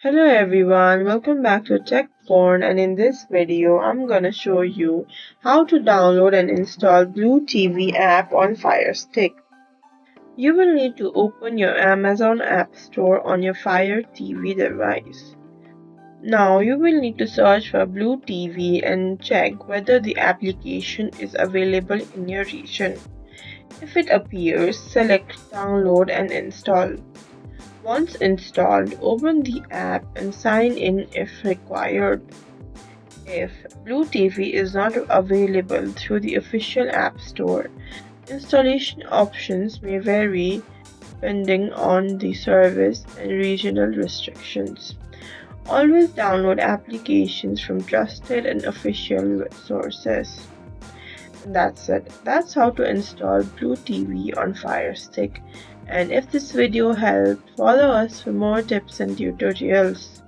Hello everyone, welcome back to TechPorn, and in this video I'm gonna show you how to download and install Blue TV app on Firestick. You will need to open your Amazon App Store on your Fire TV device. Now you will need to search for Blue TV and check whether the application is available in your region. If it appears, select download and install. Once installed, open the app and sign in if required. If Blue TV is not available through the official App Store, installation options may vary depending on the service and regional restrictions. Always download applications from trusted and official sources. And that's it. That's how to install Blue TV on Firestick. And if this video helped, follow us for more tips and tutorials.